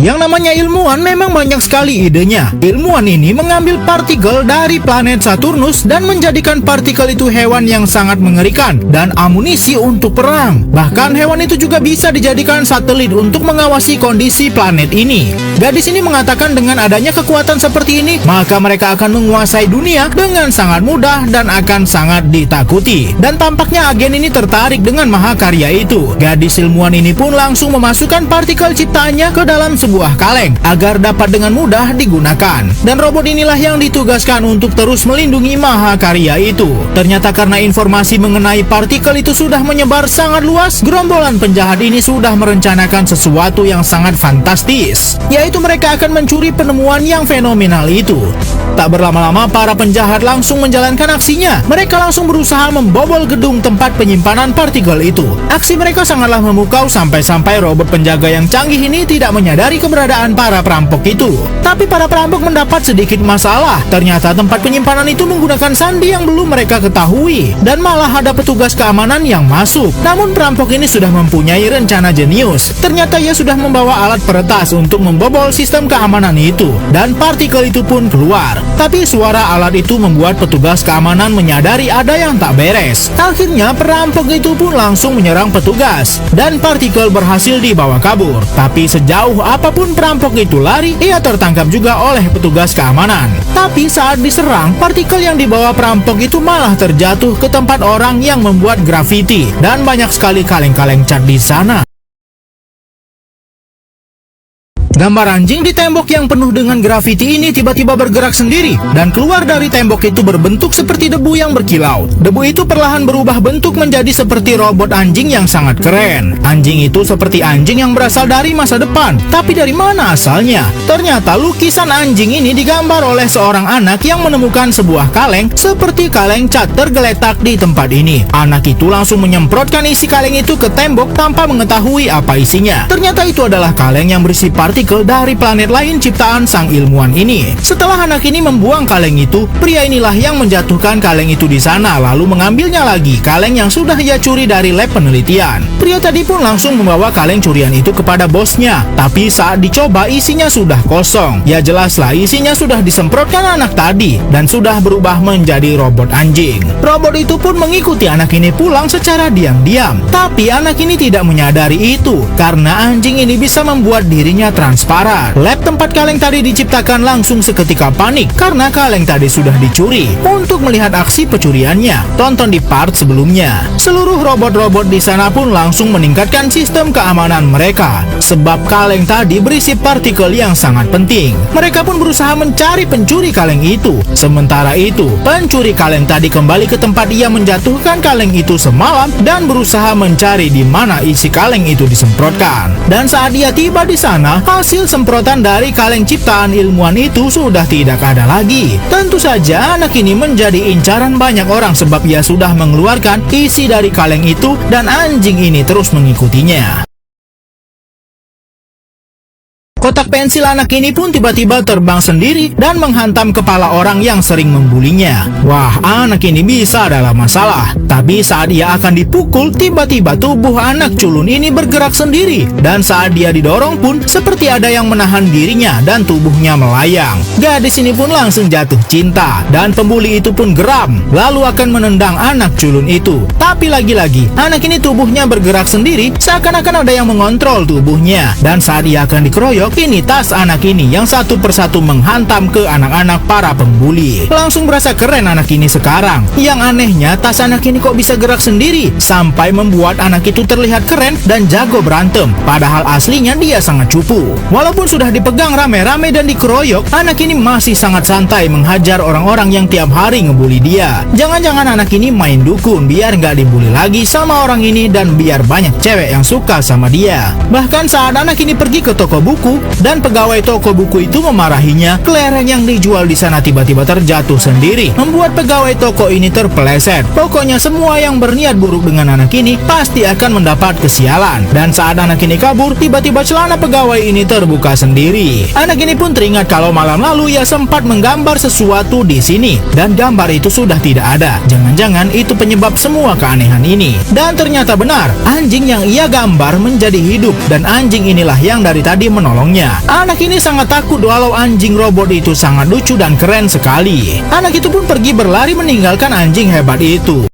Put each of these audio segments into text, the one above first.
Yang namanya ilmuwan memang banyak sekali idenya. Ilmuwan ini mengambil partikel dari planet Saturnus dan menjadikan partikel itu hewan yang sangat mengerikan dan amunisi untuk perang. Bahkan hewan itu juga bisa dijadikan satelit untuk mengawasi kondisi planet ini. Gadis ini mengatakan dengan adanya kekuatan seperti ini, maka mereka akan menguasai dunia dengan sangat mudah dan akan sangat ditakuti. Dan tampaknya agen ini tertarik dengan mahakarya itu. Gadis ilmuwan ini pun langsung memasukkan partikel ciptaannya ke dalam sebuah kaleng agar dapat dengan mudah digunakan. Dan robot inilah yang ditugaskan untuk terus melindungi mahakarya itu. Ternyata karena informasi mengenai partikel itu sudah menyebar sangat luas, gerombolan penjahat ini sudah merencanakan sesuatu yang sangat fantastis, yaitu mereka akan mencuri penemuan yang fenomenal itu. Tak berlama-lama para penjahat langsung menjalankan aksinya. Mereka langsung berusaha membobol gedung tempat penyimpanan partikel itu. Aksi mereka sangatlah memukau sampai-sampai robot penjaga yang canggih ini tidak menyadari keberadaan para perampok itu. Tapi para perampok mendapat sedikit masalah. Ternyata tempat penyimpanan itu menggunakan sandi yang belum mereka ketahui, dan malah ada petugas keamanan yang masuk. Namun perampok ini sudah mempunyai rencana jenius. Ternyata ia sudah membawa alat peretas untuk membobol sistem keamanan itu, dan partikel itu pun keluar. Tapi suara alat itu membuat petugas keamanan menyadari ada yang tak beres. Akhirnya perampok itu pun langsung menyerang petugas, dan partikel berhasil dibawa kabur. Tapi sejauh apapun perampok itu lari, ia tertangkap juga oleh petugas keamanan. Tapi saat diserang, partikel yang dibawa perampok itu malah terjatuh ke tempat orang yang membuat grafiti, dan banyak sekali kaleng-kaleng cat di sana. Gambar anjing di tembok yang penuh dengan grafiti ini tiba-tiba bergerak sendiri dan keluar dari tembok itu berbentuk seperti debu yang berkilau. Debu itu perlahan berubah bentuk menjadi seperti robot anjing yang sangat keren. Anjing itu seperti anjing yang berasal dari masa depan. Tapi dari mana asalnya? Ternyata lukisan anjing ini digambar oleh seorang anak yang menemukan sebuah kaleng seperti kaleng cat tergeletak di tempat ini. Anak itu langsung menyemprotkan isi kaleng itu ke tembok tanpa mengetahui apa isinya. Ternyata itu adalah kaleng yang berisi partikel dari planet lain ciptaan sang ilmuwan ini. Setelah anak ini membuang kaleng itu, pria inilah yang menjatuhkan kaleng itu di sana lalu mengambilnya lagi, kaleng yang sudah ia curi dari lab penelitian. Pria tadi pun langsung membawa kaleng curian itu kepada bosnya, tapi saat dicoba isinya sudah kosong. Ya jelaslah isinya sudah disemprotkan anak tadi dan sudah berubah menjadi robot anjing. Robot itu pun mengikuti anak ini pulang secara diam-diam. Tapi anak ini tidak menyadari itu karena anjing ini bisa membuat dirinya transparan. Lab tempat kaleng tadi diciptakan langsung seketika panik karena kaleng tadi sudah dicuri. Untuk melihat aksi pencuriannya, tonton di part sebelumnya. Seluruh robot-robot di sana pun langsung meningkatkan sistem keamanan mereka sebab kaleng tadi berisi partikel yang sangat penting. Mereka pun berusaha mencari pencuri kaleng itu. Sementara itu, pencuri kaleng tadi kembali ke tempat ia menjatuhkan kaleng itu semalam dan berusaha mencari di mana isi kaleng itu disemprotkan. Dan saat dia tiba di sana, hasil semprotan dari kaleng ciptaan ilmuwan itu sudah tidak ada lagi. Tentu saja anak ini menjadi incaran banyak orang sebab ia sudah mengeluarkan isi dari kaleng itu dan anjing ini terus mengikutinya. Kotak pensil anak ini pun tiba-tiba terbang sendiri dan menghantam kepala orang yang sering membulinya. Wah, anak ini bisa dalam masalah. Tapi saat ia akan dipukul, tiba-tiba tubuh anak culun ini bergerak sendiri. Dan saat dia didorong pun, seperti ada yang menahan dirinya dan tubuhnya melayang. Gadis ini pun langsung jatuh cinta. Dan pembuli itu pun geram, lalu akan menendang anak culun itu. Tapi lagi-lagi, anak ini tubuhnya bergerak sendiri, seakan-akan ada yang mengontrol tubuhnya. Dan saat ia akan dikeroyok, kini tas anak ini yang satu persatu menghantam ke anak-anak para pembuli. Langsung berasa keren anak ini sekarang. Yang anehnya, tas anak ini kok bisa gerak sendiri sampai membuat anak itu terlihat keren dan jago berantem. Padahal aslinya dia sangat cupu. Walaupun sudah dipegang rame-rame dan dikeroyok, anak ini masih sangat santai menghajar orang-orang yang tiap hari ngebully dia. Jangan-jangan anak ini main dukun biar nggak dibully lagi sama orang ini dan biar banyak cewek yang suka sama dia. Bahkan saat anak ini pergi ke toko buku, dan pegawai toko buku itu memarahinya, kelereng yang dijual di sana tiba-tiba terjatuh sendiri, membuat pegawai toko ini terpeleset. Pokoknya semua yang berniat buruk dengan anak ini pasti akan mendapat kesialan. Dan saat anak ini kabur, tiba-tiba celana pegawai ini terbuka sendiri. Anak ini pun teringat kalau malam lalu ia sempat menggambar sesuatu di sini, dan gambar itu sudah tidak ada. Jangan-jangan itu penyebab semua keanehan ini. Dan ternyata benar, anjing yang ia gambar menjadi hidup, dan anjing inilah yang dari tadi menolongnya. belakangnya. Anak ini sangat takut walau anjing robot itu sangat lucu dan keren sekali. Anak itu pun pergi berlari meninggalkan anjing hebat itu.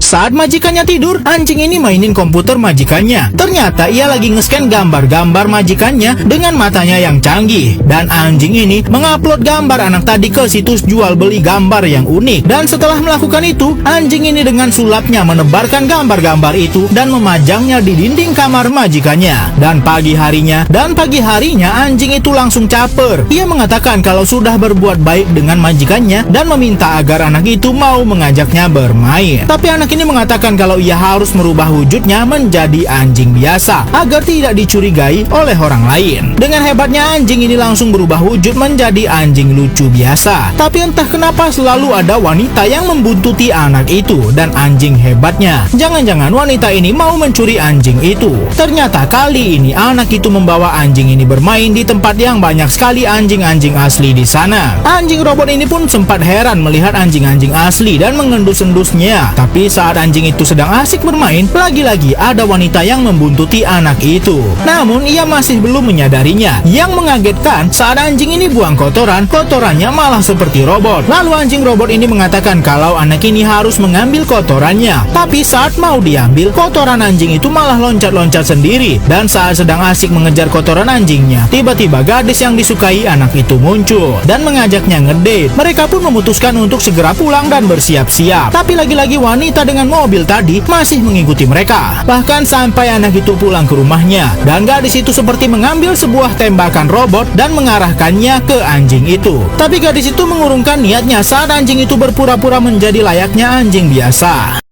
Saat majikannya tidur, anjing ini mainin komputer majikannya. Ternyata ia lagi nge-scan gambar-gambar majikannya dengan matanya yang canggih. Dan anjing ini mengupload gambar anak tadi ke situs jual beli gambar yang unik. Dan setelah melakukan itu, anjing ini dengan sulapnya menebarkan gambar-gambar itu dan memajangnya di dinding kamar majikannya. Dan pagi harinya anjing itu langsung caper. Ia mengatakan kalau sudah berbuat baik dengan majikannya dan meminta agar anak itu mau mengajaknya bermain. Tapi anak ini mengatakan kalau ia harus merubah wujudnya menjadi anjing biasa agar tidak dicurigai oleh orang lain. Dengan hebatnya anjing ini langsung berubah wujud menjadi anjing lucu biasa. Tapi entah kenapa selalu ada wanita yang membuntuti anak itu. Dan anjing hebatnya, jangan-jangan wanita ini mau mencuri anjing itu. Ternyata kali ini anak itu membawa anjing ini bermain di tempat yang banyak sekali anjing-anjing asli di sana. Anjing robot ini pun sempat heran melihat anjing-anjing asli dan mengendus-endusnya. Tapi saat anjing itu sedang asik bermain, lagi-lagi ada wanita yang membuntuti anak itu. Namun ia masih belum menyadarinya. Yang mengagetkan, saat anjing ini buang kotorannya malah seperti robot. Lalu anjing robot ini mengatakan kalau anak ini harus mengambil kotorannya. Tapi saat mau diambil, kotoran anjing itu malah loncat-loncat sendiri. Dan saat sedang asik mengejar kotoran anjingnya, tiba-tiba gadis yang disukai anak itu muncul dan mengajaknya ngedate. Mereka pun memutuskan untuk segera pulang dan bersiap-siap. Tapi lagi-lagi wanita dengan mobil tadi masih mengikuti mereka. Bahkan sampai anak itu pulang ke rumahnya, dan gadis itu seperti mengambil sebuah tembakan robot dan mengarahkannya ke anjing itu. Tapi gadis itu mengurungkan niatnya saat anjing itu berpura-pura menjadi layaknya anjing biasa.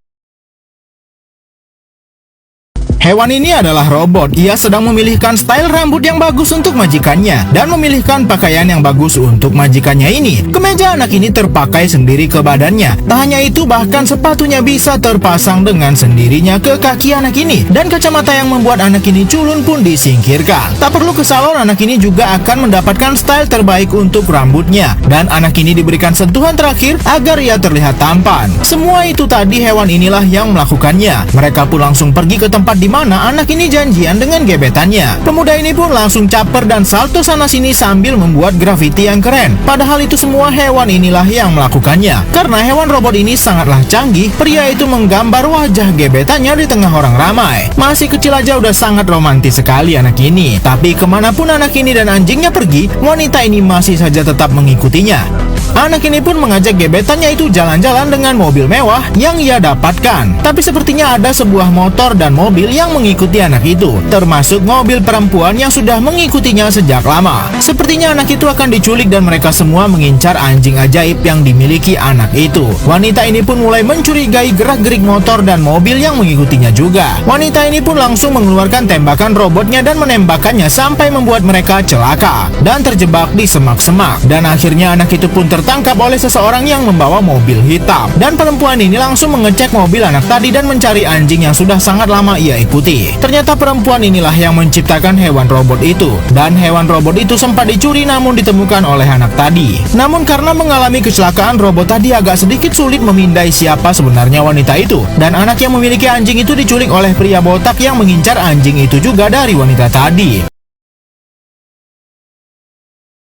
Hewan ini adalah robot. Ia sedang memilihkan style rambut yang bagus untuk majikannya dan memilihkan pakaian yang bagus untuk majikannya ini. Kemeja anak ini terpakai sendiri ke badannya. Tak hanya itu, bahkan sepatunya bisa terpasang dengan sendirinya ke kaki anak ini. Dan kacamata yang membuat anak ini culun pun disingkirkan. Tak perlu ke salon, anak ini juga akan mendapatkan style terbaik untuk rambutnya. Dan anak ini diberikan sentuhan terakhir agar ia terlihat tampan. Semua itu tadi hewan inilah yang melakukannya. Mereka pun langsung pergi ke tempat di mana anak ini janjian dengan gebetannya. Pemuda ini pun langsung caper dan salto sana sini sambil membuat grafiti yang keren. Padahal itu semua hewan inilah yang melakukannya. Karena hewan robot ini sangatlah canggih, pria itu menggambar wajah gebetannya di tengah orang ramai. Masih kecil aja udah sangat romantis sekali anak ini. Tapi kemanapun anak ini dan anjingnya pergi, wanita ini masih saja tetap mengikutinya. Anak ini pun mengajak gebetannya itu jalan-jalan dengan mobil mewah yang ia dapatkan. Tapi sepertinya ada sebuah motor dan mobil yang mengikuti anak itu, termasuk mobil perempuan yang sudah mengikutinya sejak lama. Sepertinya anak itu akan diculik dan mereka semua mengincar anjing ajaib yang dimiliki anak itu. Wanita ini pun mulai mencurigai gerak-gerik motor dan mobil yang mengikutinya juga. Wanita ini pun langsung mengeluarkan tembakan robotnya dan menembakkannya sampai membuat mereka celaka dan terjebak di semak-semak. Dan akhirnya anak itu pun tertangkap oleh seseorang yang membawa mobil hitam. Dan perempuan ini langsung mengecek mobil anak tadi dan mencari anjing yang sudah sangat lama ia ikuti. Ternyata perempuan inilah yang menciptakan hewan robot itu. Dan hewan robot itu sempat dicuri namun ditemukan oleh anak tadi. Namun karena mengalami kecelakaan, robot tadi agak sedikit sulit memindai siapa sebenarnya wanita itu. Dan anak yang memiliki anjing itu diculik oleh pria botak yang mengincar anjing itu juga dari wanita tadi.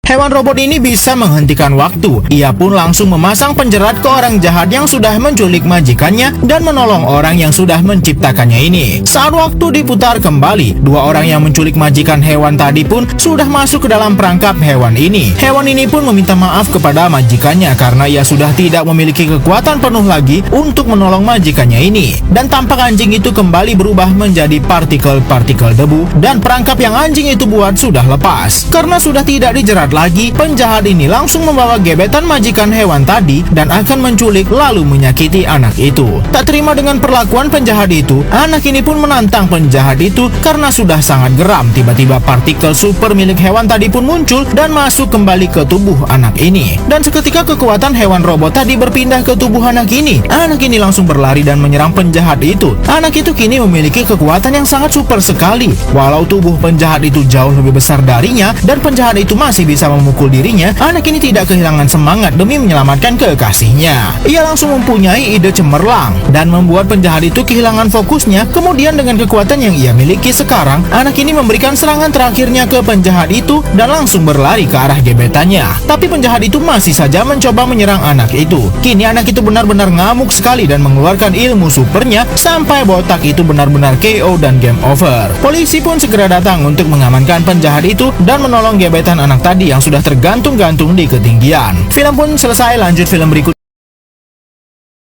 Hewan robot ini bisa menghentikan waktu. Ia pun langsung memasang penjerat ke orang jahat yang sudah menculik majikannya dan menolong orang yang sudah menciptakannya ini. Saat waktu diputar kembali, dua orang yang menculik majikan hewan tadi pun sudah masuk ke dalam perangkap hewan ini. Hewan ini pun meminta maaf kepada majikannya karena ia sudah tidak memiliki kekuatan penuh lagi untuk menolong majikannya ini. Dan tampak anjing itu kembali berubah menjadi partikel-partikel debu dan perangkap yang anjing itu buat sudah lepas. Karena sudah tidak dijerat lagi, penjahat ini langsung membawa gebetan majikan hewan tadi dan akan menculik lalu menyakiti anak itu. Tak terima dengan perlakuan penjahat itu, anak ini pun menantang penjahat itu karena sudah sangat geram. Tiba-tiba partikel super milik hewan tadi pun muncul dan masuk kembali ke tubuh anak ini. Dan seketika kekuatan hewan robot tadi berpindah ke tubuh anak ini. Anak ini langsung berlari dan menyerang penjahat itu. Anak itu kini memiliki kekuatan yang sangat super sekali. Walau tubuh penjahat itu jauh lebih besar darinya dan penjahat itu masih bisa berusaha memukul dirinya, anak ini tidak kehilangan semangat demi menyelamatkan kekasihnya. Ia langsung mempunyai ide cemerlang dan membuat penjahat itu kehilangan fokusnya. Kemudian dengan kekuatan yang ia miliki sekarang, anak ini memberikan serangan terakhirnya ke penjahat itu dan langsung berlari ke arah gebetannya. Tapi penjahat itu masih saja mencoba menyerang anak itu. Kini anak itu benar-benar ngamuk sekali dan mengeluarkan ilmu supernya sampai botak itu benar-benar KO dan game over. Polisi pun segera datang untuk mengamankan penjahat itu dan menolong gebetan anak tadi yang sudah tergantung-gantung di ketinggian. Film pun selesai, lanjut film berikutnya.